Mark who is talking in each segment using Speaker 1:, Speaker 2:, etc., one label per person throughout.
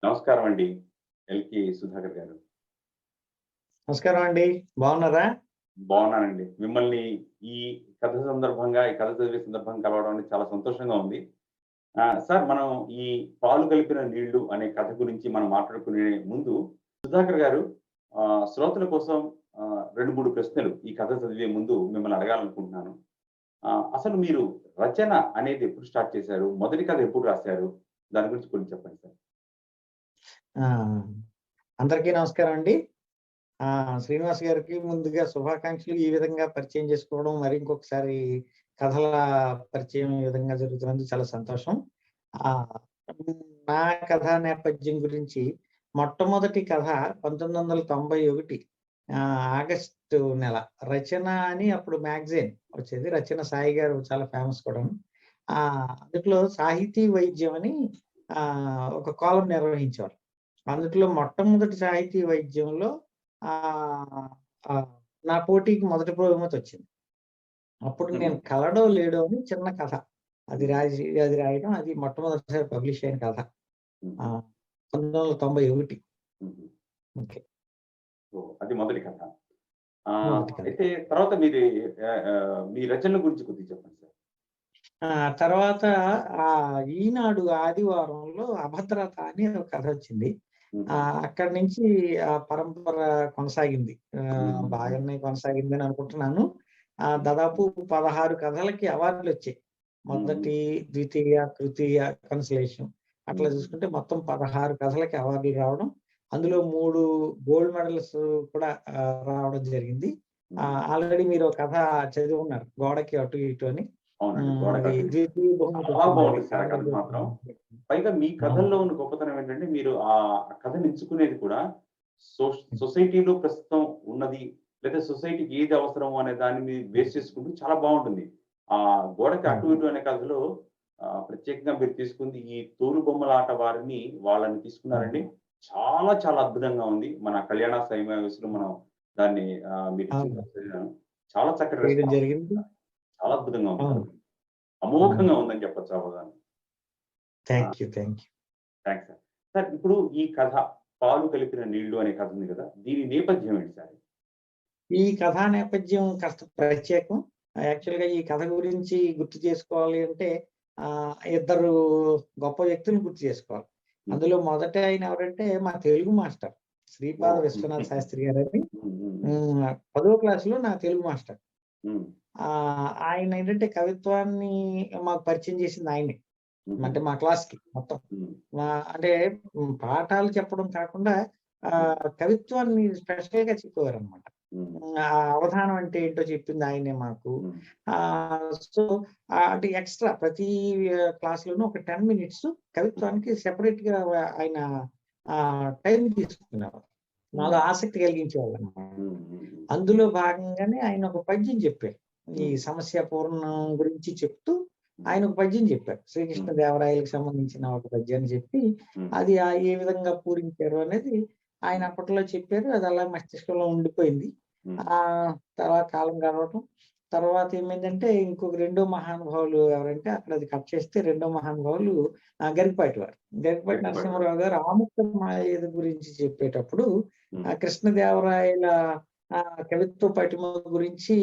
Speaker 1: నమస్కారం అండి. ఎల్‌కి సుధాకర్ గారు.
Speaker 2: నమస్కారం అండి. బాగున్నారా?
Speaker 1: బాగున్నానండి. మిమ్మల్ని ఈ కథ సందర్భంగా, ఈ కథ చదివే సందర్భంగా కలవడం అనేది చాలా సంతోషంగా ఉంది. సార్ మనం ఈ 'పాలు కలిపిన నీళ్లు' అనే కథ గురించి మనం మాట్లాడుకునే ముందు సుధాకర్ గారు శ్రోతల కోసం 2, 3 ప్రశ్నలు ఈ కథ చదివే ముందు మిమ్మల్ని అడగాలనుకుంటున్నాను. అసలు మీరు రచన అనేది ఎప్పుడు స్టార్ట్ చేశారు? మొదటి కథ ఎప్పుడు రాసారు? దాని గురించి కొంచెం చెప్పండి సార్.
Speaker 2: ఆ! అందరికీ నమస్కారం అండి. శ్రీనివాస్ గారికి ముందుగా శుభాకాంక్షలు. ఈ విధంగా పరిచయం చేసుకోవడం, మరి ఇంకొకసారి కథల పరిచయం ఈ విధంగా జరుగుతున్నందుకు చాలా సంతోషం. ఆహ్, నా కథా నేపథ్యం గురించి మొట్టమొదటి కథ 1991 ఆగస్టు నెల. 'రచన' అని అప్పుడు మ్యాగజైన్ వచ్చేది. 'రచన' సాయి గారు చాలా ఫేమస్ కూడాను. అందులో సాహితీ వైద్యం అని ఒక కాలమ్ నిర్వహించేవారు. అందుట్లో మొట్టమొదటి సాహితీ వైద్యంలో ఆహ్, ఆహ్, నా పోటీకి మొదటి బహుమతి వచ్చింది. అప్పుడు
Speaker 1: హుహు.
Speaker 2: నేను 'కలడో లేడో' అని చిన్న కథ. అది రాయడం అది మొట్టమొదటిసారి పబ్లిష్ అయిన కథ.
Speaker 1: హుహు.
Speaker 2: ఆహ్, 1991.
Speaker 1: హుహు.
Speaker 2: ఓకే.
Speaker 1: ఓహ్! అది మొదటి కథ.
Speaker 2: మొదటి కథ.
Speaker 1: అయితే తర్వాత మీది మీ రచనల గురించి కొద్దిగా చెప్పండి సార్.
Speaker 2: తర్వాత ఈనాడు ఆదివారంలో 'అభద్రత' అని ఒక కథ వచ్చింది.
Speaker 1: హుహు.
Speaker 2: అక్కడి నుంచి ఆ పరంపర కొనసాగింది.
Speaker 1: హుహుహు.
Speaker 2: బాగానే కొనసాగిందని అనుకుంటున్నాను.
Speaker 1: హ్మ్.
Speaker 2: దాదాపు 16 కథలకి అవార్డులొచ్చాయి.
Speaker 1: హుహు.
Speaker 2: మొదటి, ద్వితీయ, తృతీయ కన్సలేషన్. అట్లా
Speaker 1: హుహు.
Speaker 2: చూసుకుంటే మొత్తం 16 కథలకి అవార్డులు రావడం. అందులో 3 గోల్డ్ మెడల్స్ కూడా రావడం జరిగింది.
Speaker 1: హ్మ్.
Speaker 2: ఆల్రెడీ మీరు ఒక కథ చదివి ఉన్నారు. 'గోడకి అటు ఇటు' అని.
Speaker 1: అవునండి.
Speaker 2: అది
Speaker 1: గోడకట్టు ఇటు.
Speaker 2: ద్వితీయ బహుమతి
Speaker 1: చాలా
Speaker 2: వచ్చిందది.
Speaker 1: బావుంటది సార్ ఆ కథ మాత్రం. పైగా మీ
Speaker 2: అవును.
Speaker 1: కథల్లో ఉన్న గొప్పతనం ఏంటంటే మీరు ఆ కథను ఎంచుకునేది కూడా
Speaker 2: హ్మ్.
Speaker 1: సొసైటీలో ప్రస్తుతం ఉన్నది లేదా సొసైటీకి ఏది అవసరమో అనే దాన్ని మీరు బేస్ చేసుకుంటూ చాలా బావుంటుంది. గోడకి అటు
Speaker 2: అవును.
Speaker 1: ఇటు అనే కథలో ప్రత్యేకంగా మీరు తీసుకుంది ఈ తోలుబొమ్మలాట వారిని వాళ్ళని తీసుకున్నారండి.
Speaker 2: అవును.
Speaker 1: చాలా చాలా అద్భుతంగా ఉంది. మన కళ్యాణ సమావేశంలో మనం దాన్ని మీరిచ్చిన
Speaker 2: అవును.
Speaker 1: కథ చదివాను. చాలా చక్కటి
Speaker 2: చేయడం
Speaker 1: రెస్పాన్స్.
Speaker 2: జరిగింది.
Speaker 1: చాలా అద్భుతంగా ఉంది కథ.
Speaker 2: అవును. అవును.
Speaker 1: అమోఘంగా ఉందని చెప్పొచ్చు ఆ పదాన్ని. ఆ!
Speaker 2: Thank you. Thank you.
Speaker 1: Thanks sir. Sir ఇప్పుడు ఈ కథ 'పాలు కలిపిన నీళ్లు' అనే కథ ఉంది కదా! దీని నేపథ్యం ఏంటి సార్?
Speaker 2: ఈ కథా నేపథ్యం కాస్త ప్రత్యేకం. యాక్చువల్‌గా ఈ కథ గురించి గుర్తు చేసుకోవాలి అంటే ఇద్దరు గొప్ప వ్యక్తులను గుర్తు చేసుకోవాలి.
Speaker 1: హుహు.
Speaker 2: అందులో మొదట ఆయన ఎవరంటే మా తెలుగు మాస్టర్ శ్రీపాద
Speaker 1: ఓహ్!
Speaker 2: విశ్వనాథ శాస్త్రి గారని.
Speaker 1: హ్మ్. హ్మ్. హ్మ్.
Speaker 2: 10వ క్లాస్‌లో నా తెలుగు మాస్టర్.
Speaker 1: హ్మ్.
Speaker 2: ఆయనేంటంటే కవిత్వాన్ని మాకు పరిచయం చేసింది ఆయనే.
Speaker 1: హుహు.
Speaker 2: అంటే మా క్లాస్‌కి మొత్తం.
Speaker 1: హ్మ్.
Speaker 2: అంటే పాఠాలు చెప్పడం కాకుండా
Speaker 1: హ్మ్.
Speaker 2: కవిత్వాన్ని స్పెషల్‌గా చెప్పేవారనమాట.
Speaker 1: హ్మ్.
Speaker 2: ఆ అవధానం అంటే ఏంటో చెప్పింది ఆయనే మాకు.
Speaker 1: హ్మ్.
Speaker 2: సో, అంటే ఎక్స్‌ట్రా ప్రతి క్లాస్‌లోనూ ఒక 10 మినిట్స్ కవిత్వానికి సెపరేట్‌గా ఆయన టైం తీసుకునేవారు. నాలో
Speaker 1: హ్మ్.
Speaker 2: ఆసక్తి కలిగించేవాళ్ళనమాట.
Speaker 1: హ్మ్. హ్మ్. హ్మ్.
Speaker 2: అందులో భాగంగానే ఆయన ఒక పద్యం చెప్పారు. ఈ
Speaker 1: హ్మ్.
Speaker 2: సమస్య పూర్ణం గురించి చెప్తూ
Speaker 1: హ్మ్.
Speaker 2: ఆయన ఒక పద్యం చెప్పారు.
Speaker 1: హ్మ్.
Speaker 2: 'శ్రీకృష్ణదేవరాయలకి' సంబంధించిన ఒక పద్యాన్ని చెప్పి,
Speaker 1: హ్మ్.
Speaker 2: అది ఏ విధంగా పూరించారు అనేది ఆయన
Speaker 1: హ్మ్.
Speaker 2: అప్పట్లో చెప్పారు. అది అలా మస్తిష్కంలో ఉండిపోయింది.
Speaker 1: హ్మ్.
Speaker 2: తర్వాత కాలం గడవటం, తర్వాత ఏమైందంటే ఇంకొక రెండో మహానుభావులు ఎవరంటే అక్కడ అది కట్ చేస్తే రెండో మహానుభావులు గరికపాటి వారు. గరికపాటి
Speaker 1: గట్టిపడ్డారు.
Speaker 2: నరసింహారావు గారు ఆముక్త మాయేది గురించి చెప్పేటప్పుడు
Speaker 1: హ్మ్.
Speaker 2: కృష్ణదేవరాయల కవిత్వ పటిమ గురించి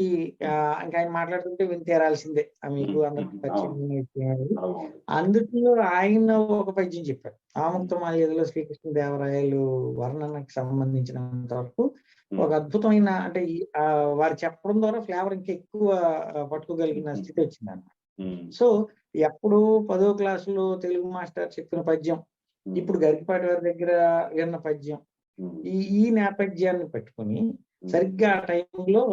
Speaker 1: హ్మ్.
Speaker 2: ఇంక ఆయన మాట్లాడుతుంటే విని తీరాల్సిందే. మీకు
Speaker 1: హ్మ్.
Speaker 2: అందరికి
Speaker 1: హుహు.
Speaker 2: పరిచయం
Speaker 1: అవును.
Speaker 2: ఉన్న విషయమే అది.
Speaker 1: చాలా బావుంది.
Speaker 2: అందుట్లో ఆయన ఒక పద్యం చెప్పారు.
Speaker 1: హ్మ్.
Speaker 2: 'ఆముక్తమాల్యదలో' శ్రీకృష్ణదేవరాయలు వర్ణనకు సంబంధించినంత వరకు
Speaker 1: హ్మ్.
Speaker 2: ఒక అద్భుతమైన అంటే వారు చెప్పడం ద్వారా ఫ్లేవర్ ఇంకా ఎక్కువ పట్టుకోగలిగిన స్థితి
Speaker 1: హుహుహు.
Speaker 2: వచ్చిందన్నమాట.
Speaker 1: హ్మ్.
Speaker 2: సో, ఎప్పుడో 10వ క్లాస్‌లో తెలుగు మాస్టర్ చెప్పిన పద్యం,
Speaker 1: హ్మ్.
Speaker 2: ఇప్పుడు గరికపాటి వారి దగ్గర విన్న పద్యం,
Speaker 1: హ్మ్.
Speaker 2: ఈ నేపథ్యాన్ని పెట్టుకొని
Speaker 1: హ్మ్.
Speaker 2: సరిగ్గా ఆ టైంలో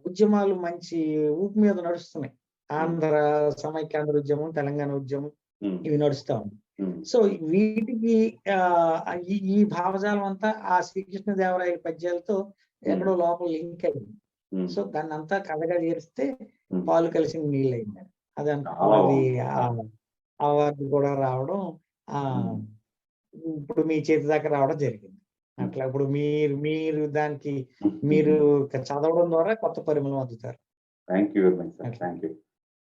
Speaker 2: ఉద్యమాలు మంచి ఊపు మీద నడుస్తున్నాయి.
Speaker 1: హ్మ్.
Speaker 2: ఆంధ్ర సమైక్యాంధ్ర ఉద్యమం, తెలంగాణ ఉద్యమం
Speaker 1: హ్మ్.
Speaker 2: ఇవి నడుస్తా ఉన్నాయి.
Speaker 1: హ్మ్.
Speaker 2: సో, వీటికి ఈ భావజాలం అంతా ఆ శ్రీకృష్ణదేవరాయల పద్యాలతో
Speaker 1: హ్మ్.
Speaker 2: ఎక్కడో లోపల లింక్ అయింది.
Speaker 1: హ్మ్.
Speaker 2: సో, దాన్నంతా కథగా చేరిస్తే
Speaker 1: హ్మ్.
Speaker 2: పాలు కలిసిన నీళ్ళయిందని.
Speaker 1: చాలా
Speaker 2: అది
Speaker 1: బావుంది.
Speaker 2: అవార్డు కూడా రావడం ఆహ్,
Speaker 1: హ్మ్.
Speaker 2: ఇప్పుడు మీ చేతి దాకా రావడం జరిగింది.
Speaker 1: హ్మ్.
Speaker 2: అట్లా ఇప్పుడు మీరు మీరు దానికి
Speaker 1: హుహుహు.
Speaker 2: మీరు చదవడం ద్వారా కొత్త పరిమళం అద్దుతారు.
Speaker 1: Thank you very much sir.
Speaker 2: అట్లా.
Speaker 1: Thank you.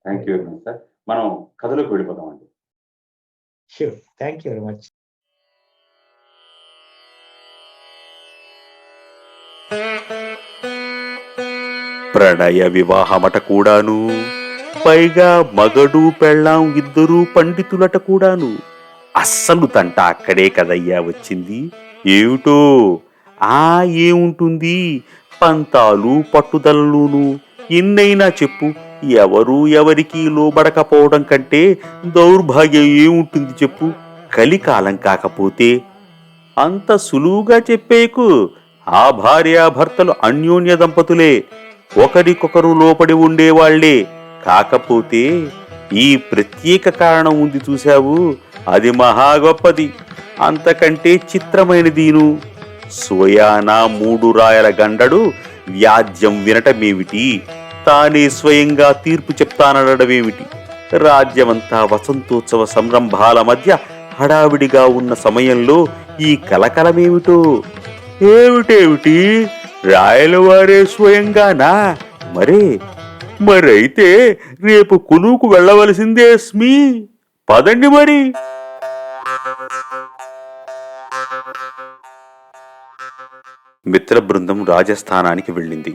Speaker 1: Thank you very much sir. మనం కథలోకి వెళ్ళిపోదామండి.
Speaker 2: Sure. Thank you very much.
Speaker 3: ప్రణయ వివాహమట కూడాను, పైగా మగడు పెళ్ళాం ఇద్దరూ పండితులట కూడాను. అస్సలు తంట అక్కడే కదయ్యా వచ్చింది. ఏమిటో ఏముంటుంది, పంతాలు పట్టుదలలును. ఎన్నైనా చెప్పు, ఎవరూ ఎవరికీ లోబడకపోవడం కంటే దౌర్భాగ్యం ఏముంటుంది చెప్పు. కలికాలం కాకపోతే అంత సులువుగా చెప్పేకు. ఆ భార్యాభర్తలు అన్యోన్య దంపతులే, ఒకరికొకరు లోపడి ఉండేవాళ్లే. కాకపోతే ఈ ప్రత్యేక కారణం ఉంది చూశావు, అది మహా గొప్పది. అంతకంటే చిత్రమైనదీను. స్వయానా 3 రాయల గండడు వ్యాజ్యం వినటమేమిటి, తానే స్వయంగా తీర్పు చెప్తానడమేమిటి. రాజ్యమంతా వసంతోత్సవ సంరంభాల మధ్య హడావిడిగా ఉన్న సమయంలో ఈ కలకలమేమిటో. ఏమిటేమిటి, రాయలవారే స్వయంగానా? మరైతే రేపు కులుకు వెళ్ళవలసిందే స్మీ. పదండి మరి. మిత్ర బృందం రాజస్థానానికి వెళ్ళింది.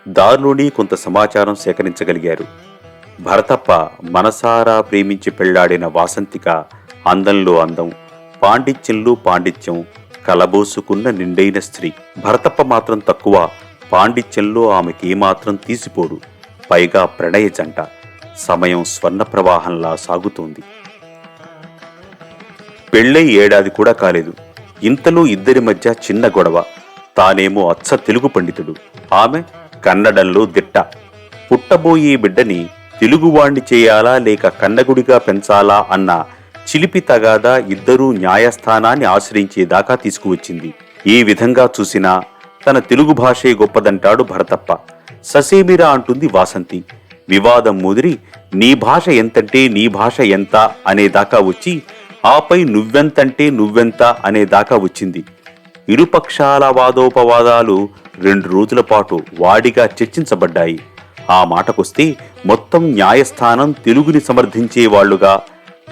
Speaker 3: దారిలోని కొంత సమాచారం సేకరించగలిగారు. భరతప్ప మనసారా ప్రేమించి పెళ్లాడిన వాసంతిక అందంలో అందం, పాండిత్యంలో పాండిత్యం కలబోసుకున్న నిండైన స్త్రీ. భరతప్ప మాత్రం తక్కువ, పాండిత్యంలో ఆమెకేమాత్రం తీసిపోడు. పైగా ప్రణయ జంట. సమయం స్వర్ణ ప్రవాహంలా సాగుతోంది. పెళ్ళై 1 ఏడాది కూడా కాలేదు. ఇంతలో ఇద్దరి మధ్య చిన్న గొడవ. తానేమో అచ్చ తెలుగు పండితుడు, ఆమె కన్నడంలో దిట్ట. పుట్టబోయే బిడ్డని తెలుగువాణ్ణి చేయాలా లేక కన్నగుడిగా పెంచాలా అన్న చిలిపి తగాదా ఇద్దరూ న్యాయస్థానాన్ని ఆశ్రయించేదాకా తీసుకువచ్చింది. ఏ విధంగా చూసినా తన తెలుగు భాషే గొప్పదంటాడు భరతప్ప. ససేమిరా అంటుంది వాసంతి. వివాదం ముదిరి నీ భాష ఎంతంటే నీ భాష ఎంత అనేదాకా వచ్చి, ఆపై నువ్వెంతంటే నువ్వెంత అనేదాకా వచ్చింది. ఇరుపక్షాల వాదోపవాదాలు 2 రోజుల పాటు వాడిగా చర్చించబడ్డాయి. ఆ మాటకొస్తే మొత్తం న్యాయస్థానం తెలుగుని సమర్థించేవాళ్లుగా,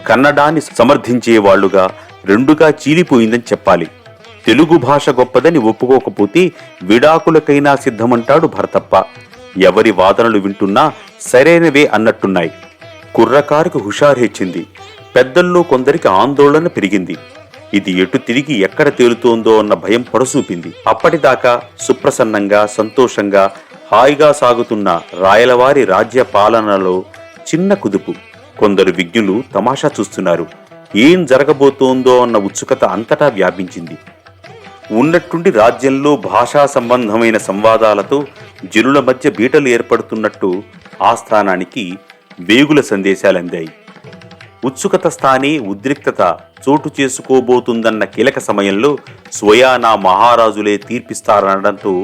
Speaker 3: కన్నడాన్ని సమర్థించేవాళ్లుగా 2గా చీలిపోయిందని చెప్పాలి. తెలుగు భాష గొప్పదని ఒప్పుకోకపోతే విడాకులకైనా సిద్ధమంటాడు భరతప్ప. ఎవరి వాదనలు వింటున్నా సరైనవే అన్నట్టున్నాయి. కుర్రకారుకు హుషారు హెచ్చింది. పెద్దల్లో కొందరికి ఆందోళన పెరిగింది. ఇది ఎటు తిరిగి ఎక్కడ తేలుతోందో అన్న భయం పొడసూపింది. అప్పటిదాకా సుప్రసన్నంగా సంతోషంగా హాయిగా సాగుతున్న రాయలవారి రాజ్య పాలనలో చిన్న కుదుపు. కొందరు విజ్ఞులు తమాషా చూస్తున్నారు. ఏం జరగబోతోందో అన్న ఉత్సుకత అంతటా వ్యాపించింది. ఉన్నట్టుండి రాజ్యంలో భాషా సంబంధమైన సంవాదాలతో జనుల మధ్య బీటలు ఏర్పడుతున్నట్టు ఆస్థానానికి వేగుల సందేశాలందాయి. ఉత్సుకత స్థానే ఉద్రిక్తత చోటు చేసుకోబోతుందన్న కీలక సమయంలో స్వయానా మహారాజులే తీర్పిస్తారనడంతో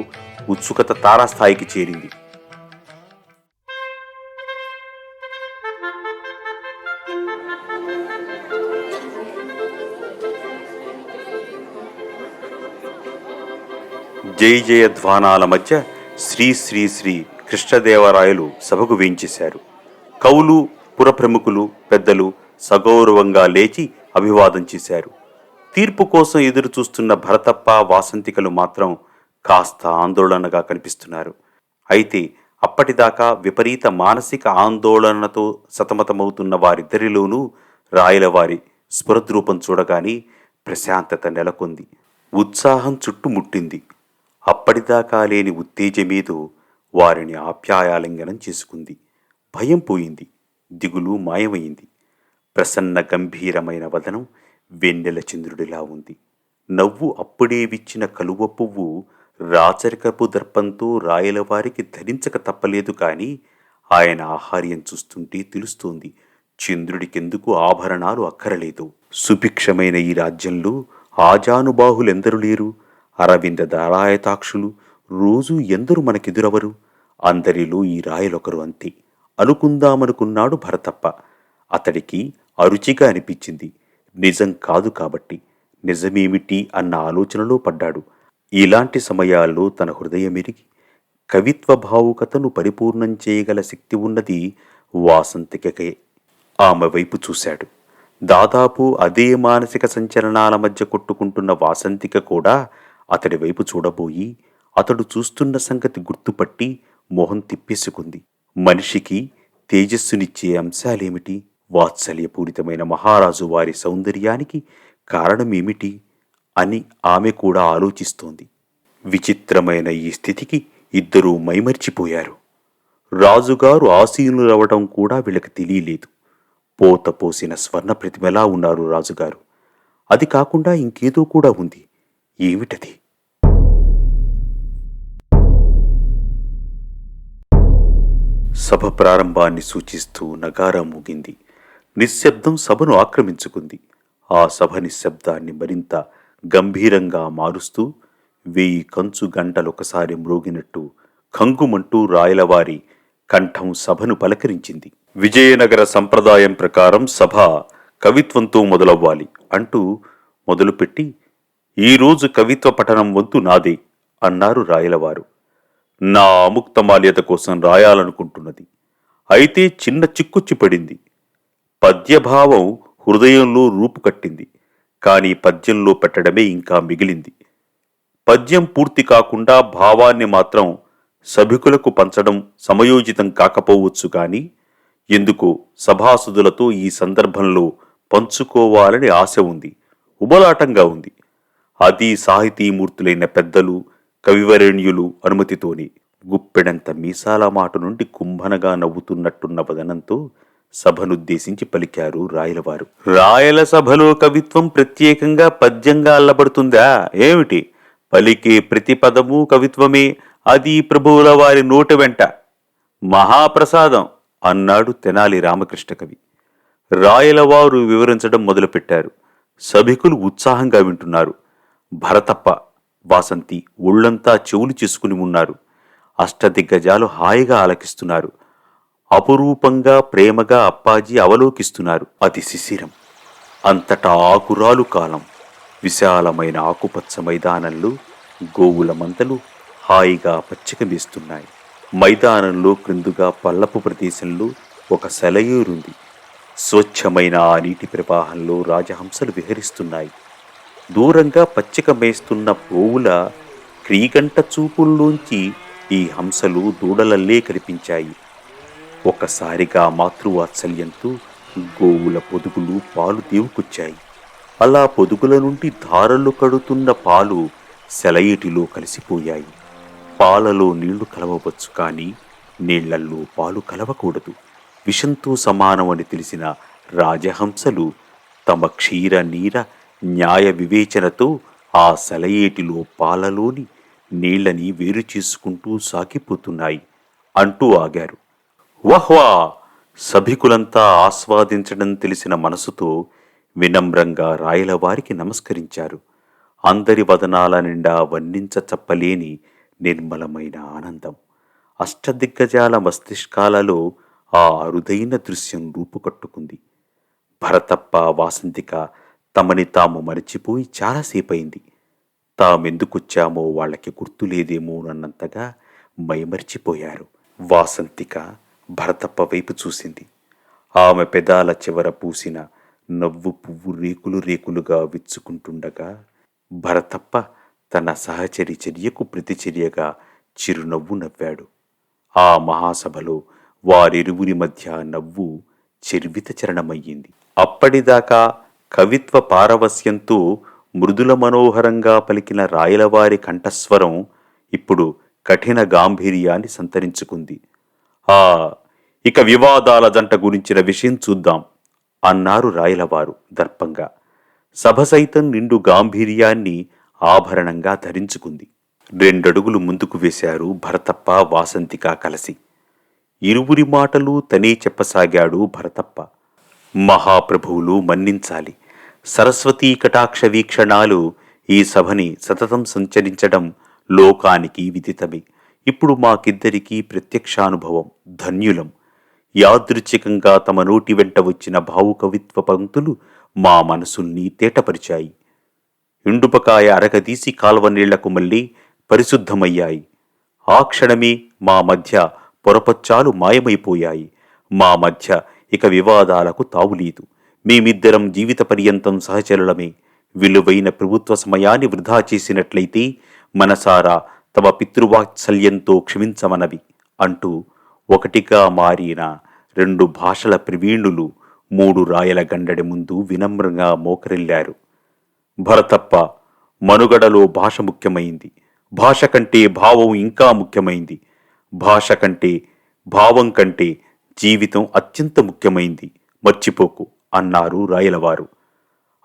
Speaker 3: ఉత్సుకత తారాస్థాయికి చేరింది. జై జయధ్వానాల మధ్య శ్రీ శ్రీ శ్రీ కృష్ణదేవరాయలు సభకు వేంచేశారు. కవులు, పురప్రముఖులు, పెద్దలు సగౌరవంగా లేచి అభివాదం చేశారు. తీర్పు కోసం ఎదురు చూస్తున్న భరతప్ప, వాసంతికలు మాత్రం కాస్త ఆందోళనగా కనిపిస్తున్నారు. అయితే అప్పటిదాకా విపరీత మానసిక ఆందోళనతో సతమతమవుతున్న వారిద్దరిలోనూ రాయలవారి స్ఫురద్రూపం చూడగానే ప్రశాంతత నెలకొంది. ఉత్సాహం చుట్టుముట్టింది. అప్పటిదాకా లేని ఉత్తేజమేదో వారిని ఆప్యాయాలింగనం చేసుకుంది. భయం పోయింది. దిగులు మాయమైంది. ప్రసన్న గంభీరమైన వదనం వెన్నెల చంద్రుడిలా ఉంది. నవ్వు అప్పుడే విచ్చిన కలువ పువ్వు రాచరికపు దర్పంతో రాయలవారికి ధరించక తప్పలేదు. కాని ఆయన ఆహార్యం చూస్తుంటే తెలుస్తోంది చంద్రుడికెందుకు ఆభరణాలు అక్కరలేదు. సుభిక్షమైన ఈ రాజ్యంలో ఆజానుబాహులెందరు లేరు? అరవింద దారాయతాక్షులు రోజూ ఎందరు మనకెదురవరు? అందరిలో ఈ రాయలొకరు అంతే అనుకుందామనుకున్నాడు భరతప్ప. అతడికి అరుచిగా అనిపించింది. నిజం కాదు కాబట్టి నిజమేమిటి అన్న ఆలోచనలో పడ్డాడు. ఇలాంటి సమయాల్లో తన హృదయమెరిగి కవిత్వ భావుకతను పరిపూర్ణం చేయగల శక్తి ఉన్నది వాసంతికకే. ఆమె వైపు చూశాడు. దాదాపు అదే మానసిక సంచలనాల మధ్య కొట్టుకుంటున్న వాసంతిక కూడా అతడి వైపు చూడబోయి అతడు చూస్తున్న సంగతి గుర్తుపట్టి మొహం తిప్పేసుకుంది. మనిషికి తేజస్సునిచ్చే అంశాలేమిటి? వాత్సల్యపూరితమైన మహారాజు వారి సౌందర్యానికి కారణమేమిటి అని ఆమె కూడా ఆలోచిస్తోంది. విచిత్రమైన ఈ స్థితికి ఇద్దరూ మైమర్చిపోయారు. రాజుగారు ఆసీనులవడం కూడా వీళ్ళకి తెలియలేదు. పోత పోసిన స్వర్ణ ప్రతిమలా ఉన్నారు రాజుగారు. అది కాకుండా ఇంకేదో కూడా ఉంది. ఏమిటది? సభ ప్రారంభాన్ని సూచిస్తూ నగారా మోగింది. నిశ్శబ్దం సభను ఆక్రమించుకుంది. ఆ సభ నిశ్శబ్దాన్ని మరింత గంభీరంగా మారుస్తూ 1000 కంచు గంటలొకసారి మ్రోగినట్టు ఖంగుమంటూ రాయలవారి కంఠం సభను పలకరించింది. విజయనగర సంప్రదాయం ప్రకారం సభ కవిత్వంతో మొదలవ్వాలి అంటూ మొదలుపెట్టి, ఈరోజు కవిత్వ పఠనం వంతు నాదే అన్నారు రాయలవారు. నా అముక్తమాల్యత కోసం రాయాలనుకుంటున్నది. అయితే చిన్న చిక్కుచ్చి పడింది. పద్యభావం హృదయంలో రూపుకట్టింది. కానీ పద్యంలో పెట్టడమే ఇంకా మిగిలింది. పద్యం పూర్తి కాకుండా భావాన్ని మాత్రం సభికులకు పంచడం సమయోచితం కాకపోవచ్చు కానీ ఎందుకో సభాసదులతో ఈ సందర్భంలో పంచుకోవాలని ఆశ ఉంది. ఉబలాటంగా ఉంది. అది సాహితీమూర్తులైన పెద్దలు, కవివరేణ్యులు అనుమతితోనే. గుప్పెడంత మీసాల మాట నుండి కుంభనగా నవ్వుతున్నట్టున్న వదనంతో సభనుద్దేశించి పలికారు రాయలవారు. రాయల సభలో కవిత్వం ప్రత్యేకంగా పద్యంగా అల్లబడుతుందా ఏమిటి? పలికే ప్రతి పదము కవిత్వమే. అది ప్రభువుల వారి నోటి వెంట మహాప్రసాదం అన్నాడు తెనాలి రామకృష్ణ కవి. రాయలవారు వివరించడం మొదలుపెట్టారు. సభికులు ఉత్సాహంగా వింటున్నారు. భరతప్ప, వాసంతి ఒళ్లంతా చెవులు చేసుకుని ఉన్నారు. అష్టదిగ్గజాలు హాయిగా ఆలకిస్తున్నారు. అపురూపంగా ప్రేమగా అప్పాజీ అవలోకిస్తున్నారు. అది శిశిరం. అంతటా ఆకురాలు కాలం. విశాలమైన ఆకుపచ్చ మైదానంలో గోవుల మందలు హాయిగా పచ్చిక మేస్తున్నాయి. మైదానంలో క్రిందుగా పల్లపు ప్రదేశంలో ఒక సెలయేరుంది. స్వచ్ఛమైన ఆ నీటి ప్రవాహంలో రాజహంసలు విహరిస్తున్నాయి. దూరంగా పచ్చిక మేస్తున్న గోవుల క్రీగంట చూపుల్లోంచి ఈ హంసలు దూడలల్లే కనిపించాయి. ఒక్కసారిగా మాతృవాత్సల్యంతో గోవుల పొదుగులు పాలు దేవుకొచ్చాయి. అలా పొదుగుల నుండి ధారలు కడుతున్న పాలు సెలయేటిలో కలిసిపోయాయి. పాలలో నీళ్లు కలవవచ్చు, కానీ నీళ్లల్లో పాలు కలవకూడదు. విషంతో సమానమని తెలిసిన రాజహంసలు తమ క్షీర నీర న్యాయ వివేచనతో ఆ సెలయేటిలో పాలలోని నీళ్లని వేరు చేసుకుంటూ సాగిపోతున్నాయి అంటూ ఆగారు. వహ్వా! సభికులంతా ఆస్వాదించడం తెలిసిన మనసుతో వినమ్రంగా రాయలవారికి నమస్కరించారు. అందరి వదనాల నిండా వర్ణించ చెప్పలేని నిర్మలమైన ఆనందం. అష్టదిగ్గజాల మస్తిష్కాలలో ఆ అరుదైన దృశ్యం రూపుకట్టుకుంది. భరతప్ప, వాసంతిక తమని తాము మరిచిపోయి చాలాసేపయింది. తామెందుకొచ్చామో వాళ్ళకి గుర్తులేదేమోనన్నంతగా మైమర్చిపోయారు. వాసంతిక భరతప్ప వైపు చూసింది. ఆమె పెదాల చివర పూసిన నవ్వు పువ్వు రేకులు రేకులుగా విచ్చుకుంటుండగా భరతప్ప తన సహచరి చర్యకు ప్రతిచర్యగా చిరునవ్వు నవ్వాడు. ఆ మహాసభలో వారిరువురి మధ్య నవ్వు చర్విత చరణమయ్యింది. అప్పటిదాకా కవిత్వ పారవస్యంతో మృదుల మనోహరంగా పలికిన రాయలవారి కంఠస్వరం ఇప్పుడు కఠిన గాంభీర్యాన్ని సంతరించుకుంది. ఇక వివాదాల జంట గురించిన విషయం చూద్దాం అన్నారు రాయలవారు దర్పంగా. సభ సైతం నిండు గాంభీర్యాన్ని ఆభరణంగా ధరించుకుంది. 2 అడుగులు ముందుకు వేశారు భరతప్ప, వాసంతిక కలిసి. ఇరువురి మాటలు తనే చెప్పసాగాడు భరతప్ప. మహాప్రభువులు మన్నించాలి. సరస్వతీ కటాక్ష వీక్షణాలు ఈ సభని సతతం సంచరించడం లోకానికి విదితమే. ఇప్పుడు మాకిద్దరికీ ప్రత్యక్షానుభవం. ధన్యులం. యాదృచ్ఛికంగా తమ నోటి వెంట వచ్చిన భావుకవిత్వ పంక్తులు మా మనసుల్ని తేటపరిచాయి. ఇండుపకాయ అరగదీసి కాల్వ నీళ్లకు మళ్ళీ పరిశుద్ధమయ్యాయి. ఆ క్షణమే మా మధ్య పొరపచ్చాలు మాయమైపోయాయి. మా మధ్య ఇక వివాదాలకు తావులేదు. మేమిద్దరం జీవిత పర్యంతం సహచరులమే. విలువైన ప్రభుత్వ సమయాన్ని వృధా చేసినట్లయితే మనసారా తమ పితృవాత్సల్యంతో క్షమించమనవి అంటూ ఒకటిగా మారిన 2 భాషల ప్రవీణులు 3 రాయల గండడి ముందు వినమ్రంగా మోకరిల్లారు. భరతప్ప, మనుగడలో భాష ముఖ్యమైంది. భాష కంటే భావం ఇంకా ముఖ్యమైంది. భాష కంటే భావం కంటే జీవితం అత్యంత ముఖ్యమైంది, మర్చిపోకు అన్నారు రాయలవారు.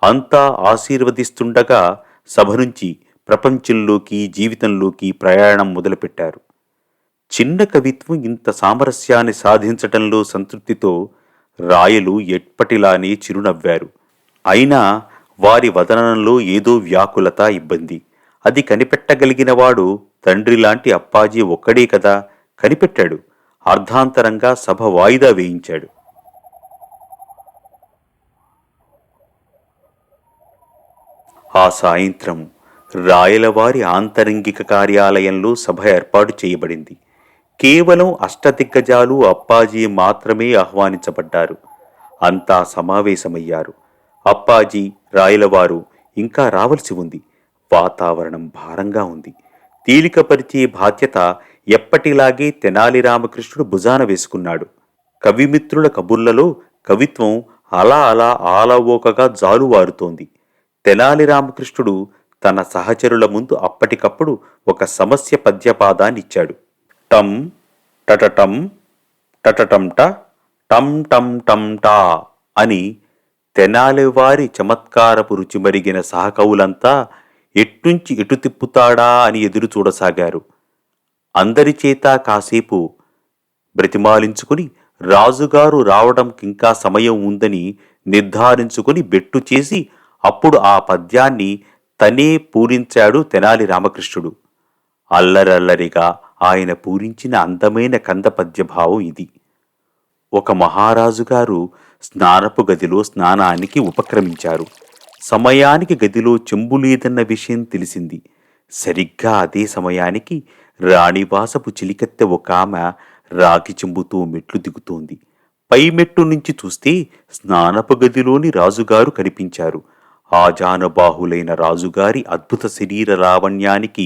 Speaker 3: అంతా ఆశీర్వదిస్తుండగా సభ నుంచి ప్రపంచంలోకి, జీవితంలోకి ప్రయాణం మొదలుపెట్టారు. చిన్న కవిత్వం ఇంత సామరస్యాన్ని సాధించటంలో సంతృప్తితో రాయలు ఎప్పటిలానే చిరునవ్వారు. అయినా వారి వదనంలో ఏదో వ్యాకులత, ఇబ్బంది. అది కనిపెట్టగలిగినవాడు తండ్రిలాంటి అప్పాజీ ఒక్కడే కదా. కనిపెట్టాడు. అర్ధాంతరంగా సభ వాయిదా వేయించాడు. ఆ సాయంత్రం రాయలవారి ఆంతరంగిక కార్యాలయంలో సభ ఏర్పాటు చేయబడింది. కేవలం అష్టదిగ్గజాలు, అప్పాజీ మాత్రమే ఆహ్వానించబడ్డారు. అంతా సమావేశమయ్యారు. అప్పాజీ, రాయలవారు ఇంకా రావలసి ఉంది. వాతావరణం భారంగా ఉంది. తేలికపరిచే బాధ్యత ఎప్పటిలాగే తెనాలి రామకృష్ణుడు భుజాన వేసుకున్నాడు. కవిమిత్రుల కబుర్లలో కవిత్వం అలా అలా ఆలవోకగా జాలువారుతోంది. తెనాలి రామకృష్ణుడు తన సహచరుల ముందు అప్పటికప్పుడు ఒక సమస్య పద్యపాదాన్నిచ్చాడు. టం టటటం టటటంట టం టం టం టా అని తెనాలివారి చమత్కారపు రుచి మరిగిన సహకవులంతా ఎట్నుంచి ఎటు తిప్పుతాడా అని ఎదురు చూడసాగారు. అందరిచేత కాసేపు బ్రతిమాలించుకుని రాజుగారు రావడంకింకా సమయం ఉందని నిర్ధారించుకుని బెట్టు చేసి అప్పుడు ఆ పద్యాన్ని తనే పూరించాడు తెనాలి రామకృష్ణుడు. అల్లరల్లరిగా ఆయన పూరించిన అందమైన కంద పద్యభావం ఇది. ఒక మహారాజుగారు స్నానపు గదిలో స్నానానికి ఉపక్రమించారు. సమయానికి గదిలో చెంబు లేదన్న విషయం తెలిసింది. సరిగ్గా అదే సమయానికి రాణివాసపు చిలికత్తె ఒక ఆమె రాగి చెంబుతో మెట్లు దిగుతోంది. పై మెట్టు నుంచి చూస్తే స్నానపు గదిలోని రాజుగారు కనిపించారు. ఆజానుబాహులైన రాజుగారి అద్భుత శరీర లావణ్యానికి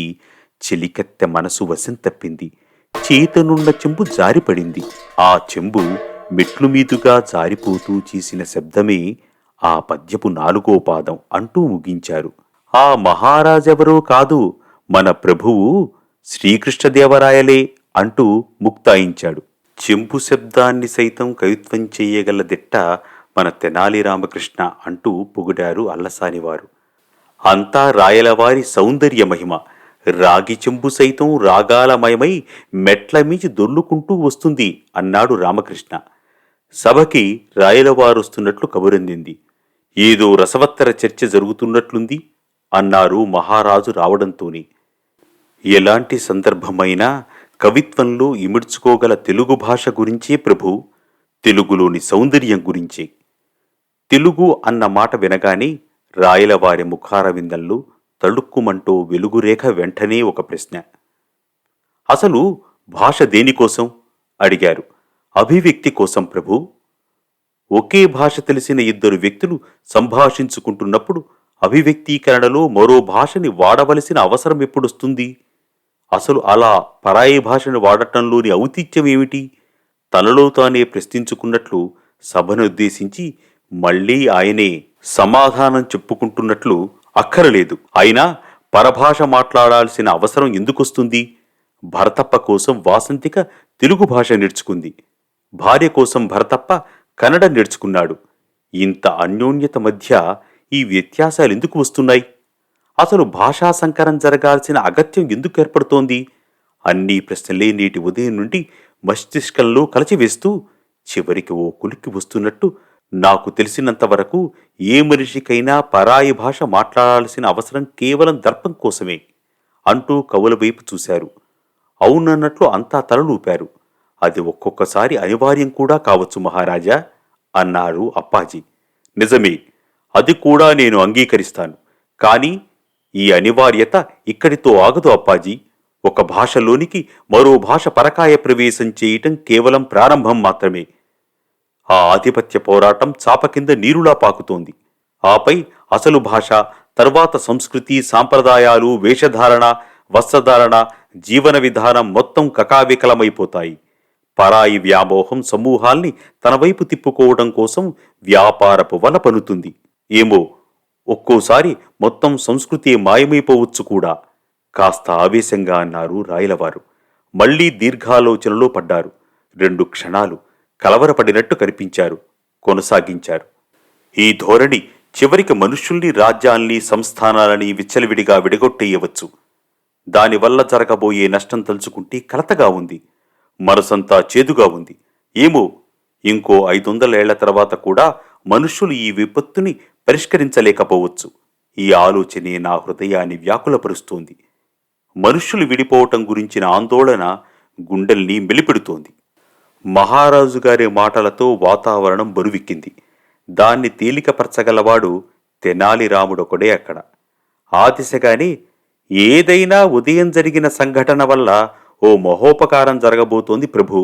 Speaker 3: చెలికత్తె మనసు వశం తప్పింది. చేతనున్న చెంబు జారిపడింది. ఆ చెంబు మెట్లు మీదుగా జారిపోతూ చేసిన శబ్దమే ఆ పద్యపు 4వ పాదం అంటూ ముగించారు. ఆ మహారాజెవరో కాదు, మన ప్రభువు శ్రీకృష్ణదేవరాయలే అంటూ ముక్తాయించాడు. చెంపు శబ్దాన్ని సైతం కవిత్వం చెయ్యగల దిట్ట మన తెనాలి రామకృష్ణ అంటూ పొగిడారు అల్లసానివారు. అంతా రాయలవారి సౌందర్య మహిమ. రాగి చెంబు సైతం రాగాలమయమై మెట్ల మించి దొర్లుకుంటూ వస్తుంది అన్నాడు రామకృష్ణ. సభకి రాయలవారొస్తున్నట్లు కబురందింది. ఏదో రసవత్తర చర్చ జరుగుతున్నట్లుంది అన్నారు మహారాజు రావడంతోనే. ఎలాంటి సందర్భమైనా కవిత్వంలో ఇమిడ్చుకోగల తెలుగు భాష గురించే ప్రభు, తెలుగులోని సౌందర్యం గురించే. తెలుగు అన్న మాట వినగానే రాయలవారి ముఖారవిందంలో తళుక్కుమంటూ వెలుగురేఖ వెంటనే ఒక ప్రశ్న. అసలు భాష దేనికోసం అడిగారు. అభివ్యక్తి కోసం ప్రభు. ఒకే భాష తెలిసిన 2 వ్యక్తులు సంభాషించుకుంటున్నప్పుడు అభివ్యక్తీకరణలో మరో భాషని వాడవలసిన అవసరం ఎప్పుడొస్తుంది? అసలు అలా పరాయి భాషను వాడటంలోని ఔచిత్యం ఏమిటి? తనలో తానే ప్రశ్నించుకున్నట్లు సభనుద్దేశించి మళ్లీ ఆయనే సమాధానం చెప్పుకుంటున్నట్లు, అక్కరలేదు, అయినా పరభాష మాట్లాడాల్సిన అవసరం ఎందుకొస్తుంది? భరతప్ప కోసం వాసంతిక తెలుగు భాష నేర్చుకుంది. భార్య కోసం భరతప్ప కన్నడ నేర్చుకున్నాడు. ఇంత అన్యోన్యత మధ్య ఈ వ్యత్యాసాలు ఎందుకు వస్తున్నాయి? అసలు భాషా సంకరం జరగాల్సిన అగత్యం ఎందుకు ఏర్పడుతోంది? అన్నీ ప్రశ్నలే నేటి ఉదయం నుండి మస్తిష్కంలో కలచివేస్తూ చివరికి ఓ కులికి వస్తున్నట్టు, నాకు తెలిసినంతవరకు ఏ మనిషికైనా పరాయి భాష మాట్లాడాల్సిన అవసరం కేవలం దర్పం కోసమే అంటూ కవుల వైపు చూశారు. అవునన్నట్లు అంతా తలలూపారు. అది ఒక్కొక్కసారి అనివార్యం కూడా కావచ్చు మహారాజా అన్నారు అప్పాజీ. నిజమే, అది కూడా నేను అంగీకరిస్తాను. కానీ ఈ అనివార్యత ఇక్కడితో ఆగదు అప్పాజీ. ఒక భాషలోనికి మరో భాష పరకాయ ప్రవేశం చేయటం కేవలం ప్రారంభం మాత్రమే. ఆ ఆధిపత్య పోరాటం చాప కింద నీరులా పాకుతోంది. ఆపై అసలు భాష, తరువాత సంస్కృతి, సాంప్రదాయాలు, వేషధారణ, వస్త్రధారణ, జీవన విధానం మొత్తం కకావికలమైపోతాయి. పరాయి వ్యామోహం సమూహాల్ని తన వైపు తిప్పుకోవడం కోసం వ్యాపారపు వల పనుతుంది. ఏమో, ఒక్కోసారి మొత్తం సంస్కృతి మాయమైపోవచ్చు కూడా. కాస్త ఆవేశంగా అన్నారు రాయలవారు. మళ్లీ దీర్ఘాలోచనలో పడ్డారు. 2 క్షణాలు కలవరపడినట్టు కనిపించారు. కొనసాగించారు. ఈ ధోరణి చివరికి మనుష్యుల్ని, రాజ్యాల్ని, సంస్థానాలని విచ్చలవిడిగా విడగొట్టేయవచ్చు. దానివల్ల జరగబోయే నష్టం తలుచుకుంటే కలతగా ఉంది. మనసంతా చేదుగా ఉంది. ఏమో, ఇంకో 500 ఏళ్ల తర్వాత కూడా మనుష్యులు ఈ విపత్తుని పరిష్కరించలేకపోవచ్చు. ఈ ఆలోచనే నా హృదయాన్ని వ్యాకులపరుస్తోంది. మనుష్యులు విడిపోవటం గురించిన ఆందోళన గుండెల్ని మెలిపెడుతోంది. మహారాజు గారి మాటలతో వాతావరణం బరువెక్కింది. దాన్ని తేలికపరచగలవాడు తెనాలి రాముడొకడే అక్కడ. ఆ దిశగానే ఏదైనా ఉదయం జరిగిన సంఘటన వల్ల ఓ మహోపకారం జరగబోతోంది ప్రభు.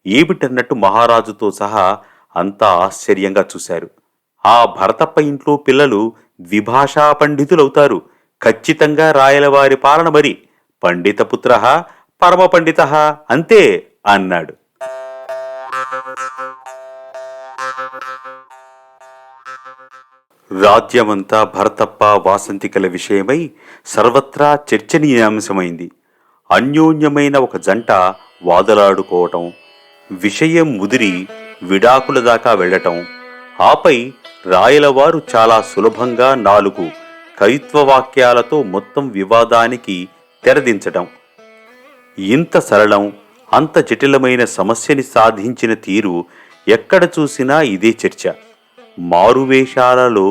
Speaker 3: ఏమిటన్నట్టు మహారాజుతో సహా అంతా ఆశ్చర్యంగా చూశారు. ఆ భరతప్ప ఇంట్లో పిల్లలు ద్విభాషా పండితులవుతారు. ఖచ్చితంగా రాయలవారి పాలన మరి. పండితపుత్ర పరమ పండిత అంతే అన్నాడు. రాజ్యమంతా భరతప్ప వాసంతికల విషయమై సర్వత్రా చర్చనీయాంశమైంది. అన్యోన్యమైన ఒక జంట వాదలాడుకోవటం, విషయం ముదిరి విడాకుల దాకా వెళ్లటం, ఆపై రాయలవారు చాలా సులభంగా 4 కవిత్వవాక్యాలతో మొత్తం వివాదానికి తెరదించటం. ఇంత సరళం, అంత జటిలమైన సమస్యని సాధించిన తీరు ఎక్కడ చూసినా ఇదే చర్చ. మారువేషాలలో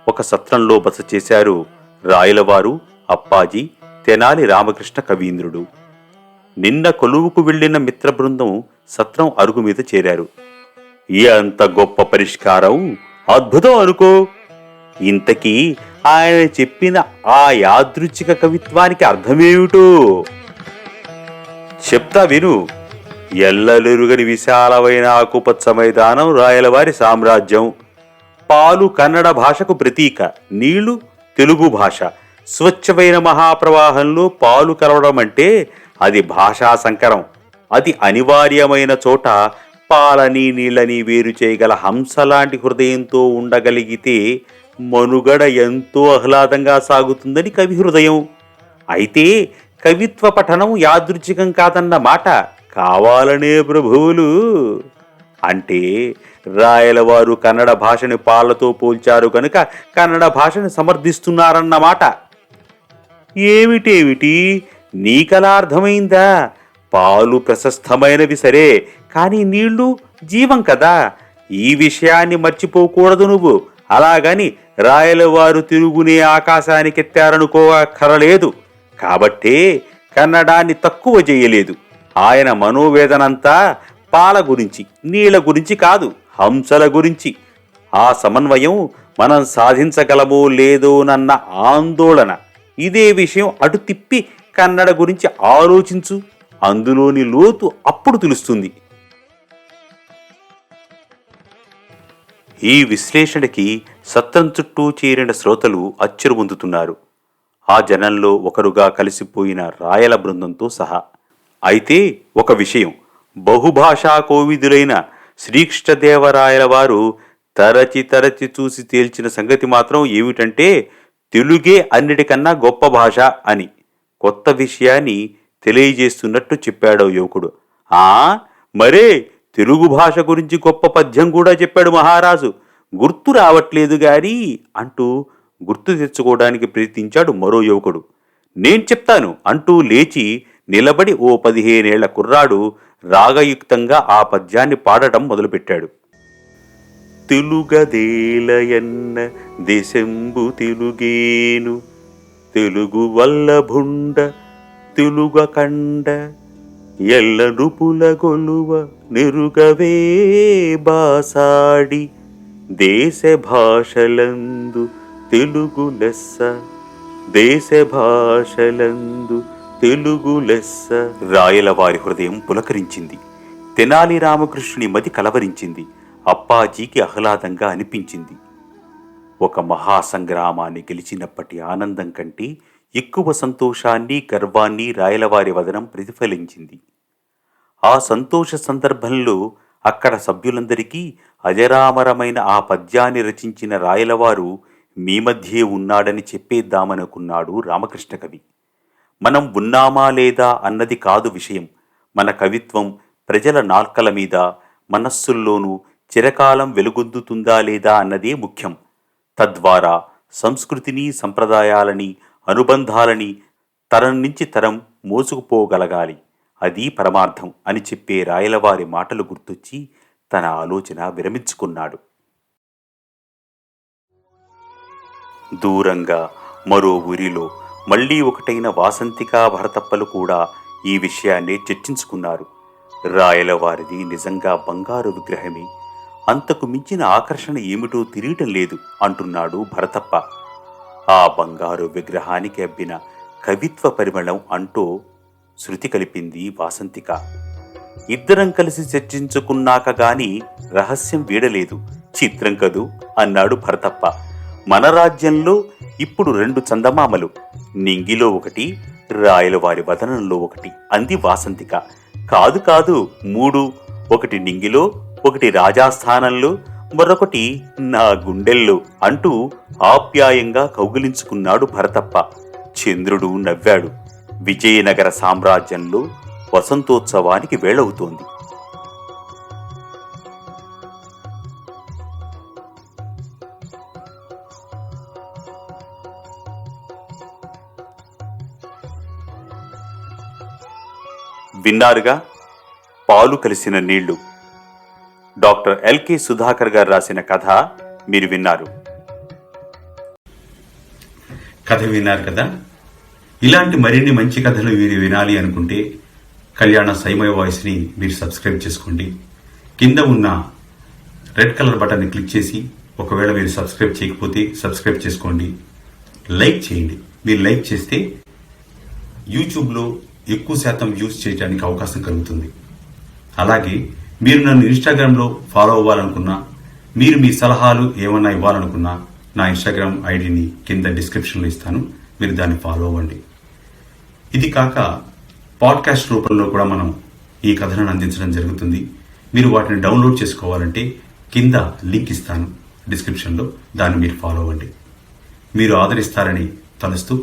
Speaker 3: ఒక సత్రంలో బస చేశారు రాయలవారు, అప్పాజీ, తెనాలి రామకృష్ణ కవీంద్రుడు. నిన్న కొలువుకు వెళ్లిన మిత్ర బృందం సత్రం అరుగు మీద చేరారు. ఎంత గొప్ప పరిష్కారం! అద్భుతం అనుకో. ఇంతకీ ఆయన చెప్పిన ఆ యాదృచ్ఛిక కవిత్వానికి అర్థమేమిటో చెప్తా విను. ఎల్లలెరుగని విశాలమైన ఆకుపచ్చ మైదానం రాయలవారి సామ్రాజ్యం. పాలు కన్నడ భాషకు ప్రతీక, నీళ్లు తెలుగు భాష. స్వచ్ఛమైన మహాప్రవాహంలో పాలు కలవడం అంటే అది భాషా సంకరం. అది అనివార్యమైన చోట పాలని నీళ్ళని వేరు చేయగల హంసలాంటి హృదయంతో ఉండగలిగితే మనుగడ ఎంతో ఆహ్లాదంగా సాగుతుందని కవి హృదయం. అయితే కవిత్వ పఠనం యాదృచ్ఛికం కాదన్న మాట. కావాలనే ప్రభువులు. అంటే రాయలవారు కన్నడ భాషని పాలతో పోల్చారు కనుక కన్నడ భాషని సమర్థిస్తున్నారన్నమాట. ఏమిటేమిటి, నీకలా అర్థమైందా? పాలు ప్రశస్తమైనవి సరే, కానీ నీళ్లు జీవం కదా. ఈ విషయాన్ని మర్చిపోకూడదు నువ్వు. అలాగని రాయలవారు తిరుగునే ఆకాశానికెత్తారనుకోకరలేదు. కాబట్టే కన్నడాన్ని తక్కువ చేయలేదు. ఆయన మనోవేదనంతా పాల గురించి, నీళ్ల గురించి కాదు, హంసల గురించి. ఆ సమన్వయం మనం సాధించగలమో లేదోనన్న ఆందోళన. ఇదే విషయం అటు తిప్పి కన్నడ గురించి ఆలోచించు. అందులోని లోతు అప్పుడు తెలుస్తుంది. ఈ విశ్లేషణకి సత్రం చుట్టూ చేరిన శ్రోతలు అచ్చెరువొందుతున్నారు. ఆ జనంలో ఒకరుగా కలిసిపోయిన రాయల బృందంతో సహా. అయితే ఒక విషయం, బహుభాషా కోవిదులైన శ్రీకృష్ణదేవరాయల వారు తరచి చూసి తేల్చిన సంగతి మాత్రం ఏమిటంటే తెలుగే అన్నిటికన్నా గొప్ప భాష అని. కొత్త విషయాన్ని తెలియజేస్తున్నట్టు చెప్పాడో యువకుడు. మరే తెలుగు భాష గురించి గొప్ప పద్యం కూడా చెప్పాడు మహారాజు. గుర్తు రావట్లేదు గాని అంటూ గుర్తు తెచ్చుకోవడానికి ప్రయత్నించాడు మరో యువకుడు. నేను చెప్తాను అంటూ లేచి నిలబడి ఓ 15 ఏళ్ల కుర్రాడు రాగయుక్తంగా ఆ పద్యాన్ని పాడటం మొదలుపెట్టాడు. తెలుగదేలయన్న దేశంబు తెలుగేను, తెలుగు వల్లభుండ తెలుగకండ, ఎల్ల నృపుల గొలువ నెరుగవే బాసాడి, దేశ భాషలందు తెలుగు లెస్స, దేశ భాషలందు తెలుగు లెస్స. రాయలవారి హృదయం పులకరించింది. తెనాలి రామకృష్ణుని మది కలవరించింది. అప్పాజీకి ఆహ్లాదంగా అనిపించింది. ఒక మహాసంగ్రామాన్ని గెలిచినప్పటి ఆనందం కంటే ఎక్కువ సంతోషాన్ని, గర్వాన్ని రాయలవారి వదనం ప్రతిఫలించింది. ఆ సంతోష సందర్భంలో అక్కడ సభ్యులందరికీ అజరామరమైన ఆ పద్యాన్ని రచించిన రాయలవారు మీ మధ్యే ఉన్నాడని చెప్పేద్దామనుకున్నాడు రామకృష్ణ కవి. మనం ఉన్నామా లేదా అన్నది కాదు విషయం, మన కవిత్వం ప్రజల నాల్కల మీద, మనస్సుల్లోనూ చిరకాలం వెలుగొందుతుందా లేదా అన్నదే ముఖ్యం. తద్వారా సంస్కృతిని, సంప్రదాయాలని, అనుబంధాలని తరం నుంచి తరం మోసుకుపోగలగాలి. అది పరమార్థం అని చెప్పే రాయలవారి మాటలు గుర్తొచ్చి తన ఆలోచన విరమించుకున్నాడు. దూరంగా మరో ఊరిలో మళ్లీ ఒకటైన వాసంతిక, భరతప్పలు కూడా ఈ విషయాన్ని చర్చించుకున్నారు. రాయలవారిది నిజంగా బంగారు విగ్రహమే, అంతకు మించిన ఆకర్షణ ఏమిటో తెలియటం లేదు అంటున్నాడు భరతప్ప. ఆ బంగారు విగ్రహానికి అబ్బిన కవిత్వ పరిమళం అంటూ శృతి కలిపింది వాసంతిక. ఇద్దరం కలిసి చర్చించుకున్నాక గాని రహస్యం వీడలేదు. చిత్రం కదూ అన్నాడు భరతప్ప. మన రాజ్యంలో ఇప్పుడు 2 చందమామలు, నింగిలో ఒకటి, రాయలవారి వదనంలో ఒకటి అంది వాసంతిక. కాదు కాదు 3, ఒకటి నింగిలో, ఒకటి రాజాస్థానంలో, మరొకటి నా గుండెల్లో అంటూ ఆప్యాయంగా కౌగిలించుకున్నాడు భరతప్ప. చంద్రుడు నవ్వాడు. విజయనగర సామ్రాజ్యంలో వసంతోత్సవానికి వేళవుతోంది. విన్నారుగా పాలు కలిసిన నీళ్లు. డాక్టర్ ఎల్కే సుధాకర్ గారు రాసిన కథ మీరు విన్నారు.
Speaker 1: కథ విన్నారు కదా. ఇలాంటి మరిన్ని మంచి కథలు మీరు వినాలి అనుకుంటే కళ్యాణ సైమయ వాయిస్ని మీరు సబ్స్క్రైబ్ చేసుకోండి. కింద ఉన్న రెడ్ కలర్ బటన్ని క్లిక్ చేసి, ఒకవేళ మీరు సబ్స్క్రైబ్ చేయకపోతే సబ్స్క్రైబ్ చేసుకోండి. లైక్ చేయండి. మీరు లైక్ చేస్తే యూట్యూబ్లో ఎక్కువ శాతం వ్యూస్ చేయడానికి అవకాశం కలుగుతుంది. అలాగే మీరు నన్ను ఇన్స్టాగ్రామ్లో ఫాలో అవ్వాలనుకున్నా, మీరు మీ సలహాలు ఏమన్నా ఇవ్వాలనుకున్నా, నా ఇన్స్టాగ్రామ్ ఐడిని కింద డిస్క్రిప్షన్లో ఇస్తాను. మీరు దాన్ని ఫాలో అవ్వండి. ఇది కాక పాడ్కాస్ట్ రూపంలో కూడా మనం ఈ కథలను అందించడం జరుగుతుంది. మీరు వాటిని డౌన్లోడ్ చేసుకోవాలంటే కింద లింక్ ఇస్తాను డిస్క్రిప్షన్లో, దాన్ని మీరు ఫాలో అవ్వండి. మీరు ఆదరిస్తారని తలుస్తూ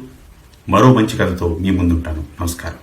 Speaker 1: మరో మంచి కథతో మీ ముందుంటాను. నమస్కారం.